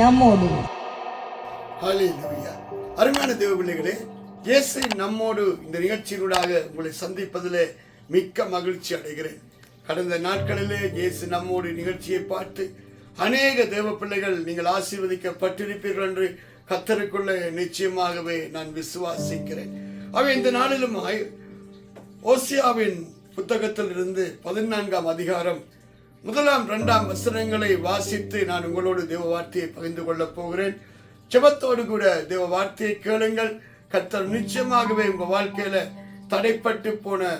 நம்மோடு. ஹல்லேலூயா. அருமையான தேவ பிள்ளைகளே, இயேசு நம்மோடு இந்த நிகழ்ச்சியினூடாக உங்களை சந்திப்பதிலே மிக்க மகிழ்ச்சி அடைகிறேன். கடந்த நாட்களிலே இயேசு நம்மோடு நிகழ்ச்சியை பார்த்து அநேக தேவ பிள்ளைகள் நீங்கள் ஆசீர்வதிக்கப்பட்டிருப்பீர்கள் என்று கர்த்தருக்குள்ளே நிச்சயமாகவே நான் விசுவாசிக்கிறேன். அவை இந்த நாளிலும் ஓசியாவின் புத்தகத்தில் இருந்து 14ஆம் அதிகாரம் 1, 2 வசனங்களை வாசித்து நான் உங்களோடு தேவ வார்த்தையை பகிர்ந்து கொள்ளப் போகிறேன். ஜெபத்தோடு கூட தேவ வார்த்தையை கேளுங்கள். கர்த்தர் நிச்சயமாகவே உங்க வாழ்க்கையில தடைப்பட்டு போன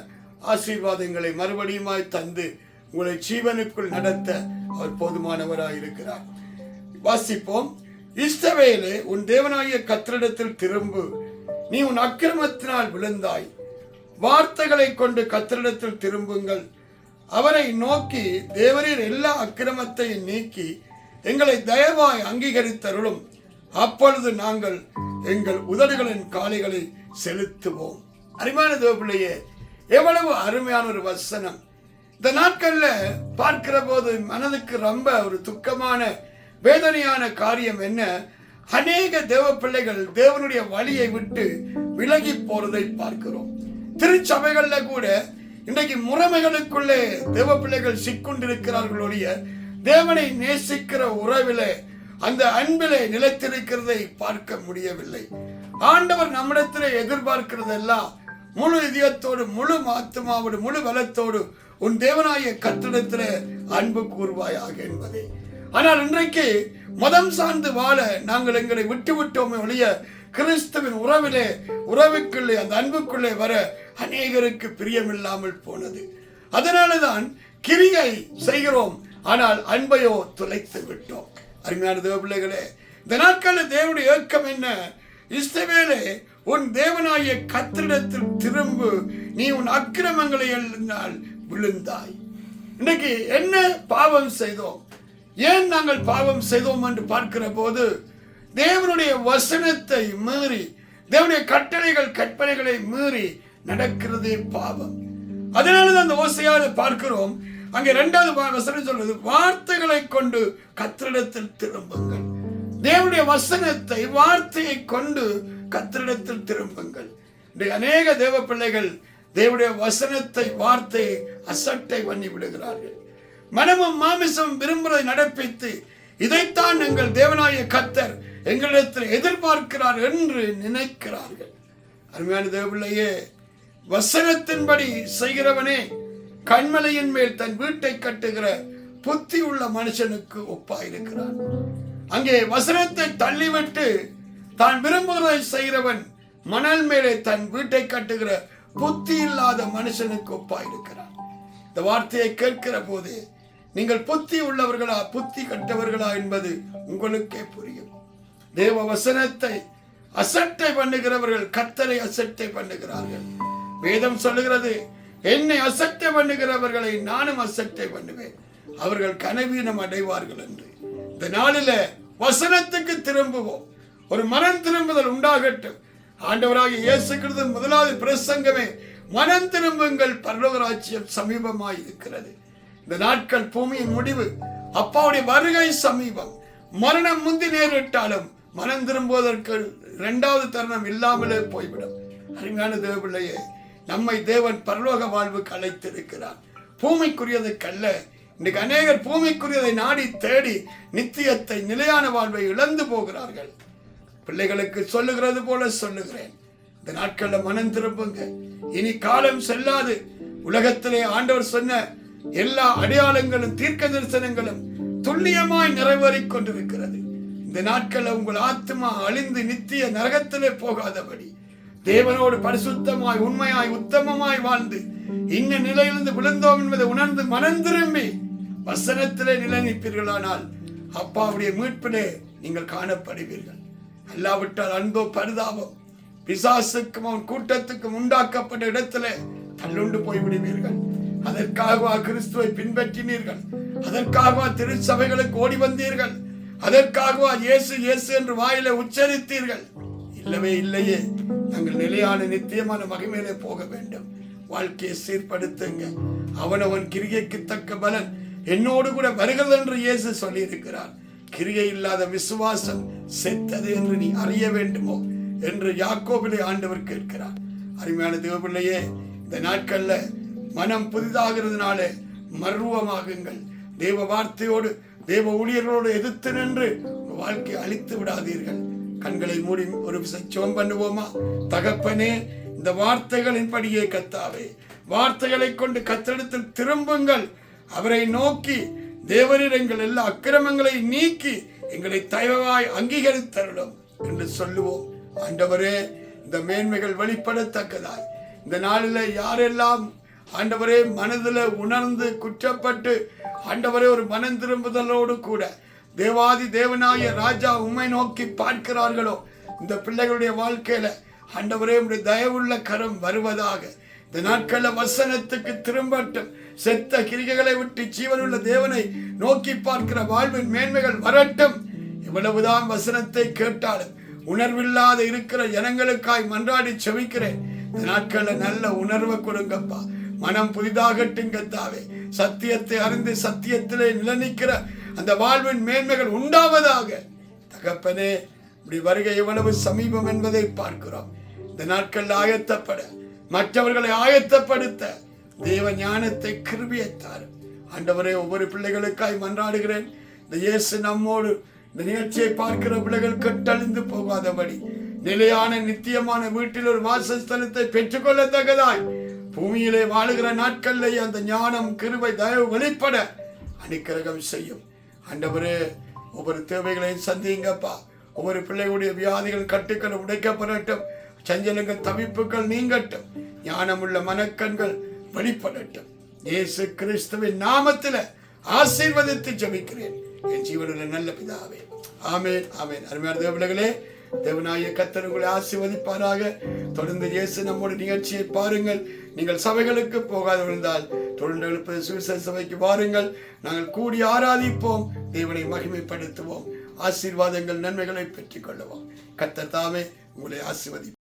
ஆசீர்வாதங்களை மறுபடியுமாய் தந்து உங்களை ஜீவனுக்குள் நடத்த அவர் போதுமானவராய் இருக்கிறார். வாசிப்போம். இஸ்ரவேலே, உன் தேவனாகிய கர்த்தரிடத்தில் திரும்பு. நீ உன் அக்கிரமத்தினால் விழுந்தாய். வார்த்தைகளை கொண்டு கர்த்தரிடத்தில் திரும்புங்கள். அவரை நோக்கி, தேவரீர் எல்லா அக்கிரமத்தையும் நீக்கி எங்களை தயவாய் அங்கீகரித்தருளும். அப்பொழுது நாங்கள் எங்கள் உதடுகளின் காலைகளை செலுத்துவோம். அருமையான தேவ பிள்ளையே, எவ்வளவு அருமையான ஒரு வசனம். இந்த நாட்கள்ல பார்க்கிற போது மனதுக்கு ரொம்ப ஒரு துக்கமான வேதனையான காரியம் என்ன? அநேக தேவ பிள்ளைகள் தேவனுடைய வழியை விட்டு விலகி போறதை பார்க்கிறோம். திருச்சபைகள்ல கூட இன்றைக்கு முறைமைகளுக்குள்ளே தேவ பிள்ளைகள் சிக்கொண்டிருக்கிறார்கள் ஒழிய தேவனை நேசிக்கிற உறவிலே, அந்த அன்பிலே நிலைத்திருக்கிறதை பார்க்க முடியவில்லை. ஆண்டவர் நம்மிடத்திலே எதிர்பார்க்கிறதெல்லாம் முழு இதயத்தோடு, முழு ஆத்துமாவோடு, முழு பலத்தோடு உன் தேவனாகிய கர்த்தரிடத்திலே அன்பு கூர்வாயாக என்பதே. ஆனால் இன்றைக்கு மதம் சார்ந்து வாழ நாங்கள் எங்களை விட்டு விட்டோமே ஒழிய கிறிஸ்துவின் உறவுக்குள்ளே, அந்த அன்புக்குள்ளே வர அநேகருக்கு பிரியமில்லாமல் போனது. அதனாலதான் கிரியை செய்கிறோம், ஆனால் அன்பையோ தொலைத்து விட்டோம். அருமையான தேவ பிள்ளைகளே, இந்த நாட்களில் தேவனுடைய ஏக்கம் என்ன? இஸ்ரவேலே, உன் தேவனாகிய கர்த்தரிடத்தில் திரும்பு. நீ உன் அக்கிரமங்களை எல்லாம் விழுந்தாய். இன்னைக்கு என்ன பாவம் செய்தோம்? ஏன் நாங்கள் பாவம் செய்தோம் என்று பார்க்கிற போது தேவனுடைய வசனத்தை மீறி, தேவனுடைய கட்டளைகள் கற்பனைகளை மீறி நடக்கிறதே பாவம். அதனாலதான் அந்த ஓசையால பார்க்கிறோம். அங்கே 2வது வசனம் சொல்றது, வார்த்தைகளை கொண்டு கர்த்தரிடத்தில் திரும்புங்கள். தேவனுடைய வசனத்தை, வார்த்தையை கொண்டு கர்த்தரிடத்தில் திரும்புங்கள். அநேக தேவ பிள்ளைகள் தேவனுடைய வசனத்தை, வார்த்தையை அசட்டை பண்ணி விடுகிறார்கள். மனமும் மாமிசம் விரும்புவதை நடப்பித்து, இதைத்தான் எங்கள் தேவனாகிய கர்த்தர் எங்களிடத்தில் எதிர்பார்க்கிறார் என்று நினைக்கிறார்கள். அருமையான தேவ பிள்ளையே, வசனத்தின்படி செய்கிறவனே கண்மலையின் மேல் தன் வீட்டை கட்டுகிற புத்தி உள்ள மனுஷனுக்கு ஒப்பாயிருக்கிறான். அங்கே வசனத்தை தள்ளிவிட்டு தான் விரும்புகிறதை செய்கிறவன் மணல் மேலே தன் வீட்டை கட்டுகிற புத்தி இல்லாத மனுஷனுக்கு ஒப்பாயிருக்கிறான். இந்த வார்த்தையை கேட்கிற போது நீங்கள் புத்தி உள்ளவர்களா, புத்தி கட்டவர்களா என்பது உங்களுக்கே புரியும். தேவ வசனத்தை அசட்டை பண்ணுகிறவர்கள் கர்த்தரை அசட்டை பண்ணுகிறார்கள். வேதம் சொல்லுகிறது, என்னை அசட்டை பண்ணுகிறவர்களை நானும் அசட்டை பண்ணுவேன், அவர்கள் கனவீனம் அடைவார்கள் என்று. இந்த நாளில வசனத்துக்கு திரும்புவோம். ஒரு மனம் திரும்புதல் உண்டாகட்டும். ஆண்டவராகிய இயேசு கிறிஸ்து 1வது பிரசங்கமே, மனம் திரும்புங்கள், பரலோக ராஜ்யம் சமீபமாய் இருக்கிறது. இந்த நாட்கள் பூமியின் முடிவு, அப்பாவுடைய வருகை சமீபம். மரணம் முந்தி நேரிட்டாலும் மனம் திரும்புவதற்கு 2வது தருணம் இல்லாமலே போய்விடும். அருமையான தேவ பிள்ளையே, நம்மை தேவன் பரலோக வாழ்வுக்கு அழைத்திருக்கிறார், பூமிக்குரியதுக்கல்ல. இன்றைக்கு அநேகர் பூமிக்குரியதை நாடி தேடி நித்தியத்தை, நிலையான வாழ்வை இழந்து போகிறார்கள். பிள்ளைகளுக்கு சொல்லுகிறது போல சொல்லுகிறேன், இந்த நாட்கள்ல மனம் திரும்புங்க. இனி காலம் செல்லாது. உலகத்திலே ஆண்டவர் சொன்ன எல்லா அடையாளங்களும் தீர்க்க தரிசனங்களும் துல்லியமாய் நிறைவேறிக் கொண்டிருக்கிறது. இந்த நாட்கள்ல உங்கள் ஆத்மா அழிந்து நித்திய நரகத்திலே போகாதபடி தேவனோடு பரிசுத்தமாய், உண்மையாய், உத்தமமாய் வாழ்ந்து இன்ன நிலையிலிருந்து விழுந்தோம் என்பதை உணர்ந்து மனம் திரும்பி வசனத்திலே நிலை நிற்பீர்களானால் அப்பாவுடைய மீட்பிலே நீங்கள் காணப்படுவீர்கள். அல்லாவிட்டால் அன்போ பரிதாபம், பிசாசுக்கும் அவன் கூட்டத்துக்கும் உண்டாக்கப்பட்ட இடத்திலே தள்ளுண்டு போய்விடுவீர்கள். அதற்காக கிறிஸ்துவை பின்பற்றினீர்கள்? அதற்காக திருச்சபைகளுக்கு ஓடி வந்தீர்கள்? அதற்காக இயேசு இயேசு என்று வாயில உச்சரித்தீர்கள்? இல்லவே இல்லையே. நாங்கள் நிலையான நித்தியமான மகிமையிலே போக வேண்டும். வாழ்க்கையை சீர்படுத்துங்க. அவனவன் கிரியைக்கு தக்க பலன் என்னோடு கூட வருகிறது என்று இயேசு சொல்லி இருக்கிறார். கிரியை இல்லாத விசுவாசம் செத்தது என்று நீ அறிய வேண்டுமோ என்று யாக்கோபிலே ஆண்டவர் கேட்கிறார். அருமையான தேவபிள்ளையே, இந்த நாட்கள்ல மனம் புதிதாகிறதுனால மர்வமாகுங்கள். தேவ வார்த்தையோடு தேவ ஊழியர்களோடு எதிர்த்து நின்று வாழ்க்கை அழித்து விடாதீர்கள். கண்களை மூடி ஒரு ஜெபம் பண்ணுவோமா? தகப்பனே, இந்த வார்த்தைகளின் படியே கர்த்தாவே, வார்த்தைகளை கொண்டு கர்த்தரிடத்தில் திரும்புங்கள். அவரை நோக்கி தேவரீர் எங்கள் எல்லா அக்கிரமங்களை நீக்கி எங்களை தயவாய் அங்கீகரித்தருளும் என்று சொல்லுவோம். ஆண்டவரே, இந்த மேன்மைகள் வெளிப்படத்தக்கதாய் இந்த நாளில் யாரெல்லாம் ஆண்டவரே மனதில் உணர்ந்து குற்றப்பட்டு ஆண்டவரே ஒரு மனம் திரும்புதலோடு கூட தேவாதி தேவனாய ராஜா உம்மை நோக்கி பார்க்கிறார்களோ, இந்த பிள்ளைகளுடைய வாழ்க்கையில ஆண்டவரே உம்முடைய தயவுள்ள கரம் வருவதாக. இந்த நாட்கள்ல வசனத்துக்கு திரும்பட்டும். செத்த கிரிகைகளை விட்டு ஜீவனுள்ள தேவனை நோக்கி பார்க்கிற வாழ்வின் மேன்மைகள் வரட்டும். இவ்வளவுதான் வசனத்தை கேட்டாலும் உணர்வில்லாத இருக்கிற ஜனங்களுக்காய் மன்றாடி செபிக்கிறேன். இந்த நாட்கள்ல நல்ல உணர்வை கொடுங்கப்பா. மனம் புதிதாகட்டும் கர்த்தாவே. சத்தியத்தை அறிந்து சத்தியத்திலே நிலைநிற்கிற அந்த வாழ்வின் மேன்மைகள் உண்டாவதாக. தகப்பனே, இப்படி வருகை எவ்வளவு சமீபம் என்பதை பார்க்கிறோம். இந்த நாட்கள் ஆயத்தப்பட, மற்றவர்களை ஆயத்தப்படுத்த தேவ ஞானத்தை கிருபையைத்தார். ஆண்டவரே, ஒவ்வொரு பிள்ளைகளுக்காய் மன்றாடுகிறேன். இந்த இயேசு நம்மோடு இந்த நிகழ்ச்சியை பார்க்கிற பிள்ளைகள் கட்டழிந்து போகாதபடி நிலையான நித்தியமான வீட்டில் ஒரு வாசஸ்தலத்தை பெற்றுக்கொள்ளத்தக்கதாய் பூமியிலே வாழுகிற நாட்களிலேயே அந்த ஞானம் கிருபை தயவு வெளிப்பட அனுக்கிரகம் செய்யும். ஆண்டவரே, ஒவ்வொரு தேவைகளையும் சந்திங்கப்பா. ஒவ்வொரு பிள்ளைகளுடைய வியாதிகள் கட்டுக்கள் உடைக்கப்படட்டும். சஞ்சலங்கள் தவிப்புகள் நீங்கட்டும். ஞானமுள்ள மனக்கண்கள் வெளிப்படட்டும். இயேசு கிறிஸ்துவின் நாமத்தில் ஆசீர்வதித்து ஜெபிக்கிறேன் என் ஜீவனுள்ள நல்ல பிதாவே. ஆமென், ஆமென். அருமையான தேவர்களே, தேவனாய கர்த்தர் உங்களை ஆசீர்வதிப்பாராக. தொடர்ந்து இயேசு நம்மோட நிகழ்ச்சியை பாருங்கள். நீங்கள் சபைகளுக்கு போகாது விழுந்தால் தொடர்ந்து எழுப்பது சுவிசேஷ சபைக்கு வாருங்கள். நாங்கள் கூடி ஆராதிப்போம், தேவனை மகிமைப்படுத்துவோம், ஆசீர்வாதங்கள் நன்மைகளை பெற்றுக் கொள்ளுவோம். கர்த்தர் தாமே உங்களை ஆசீர்வதி.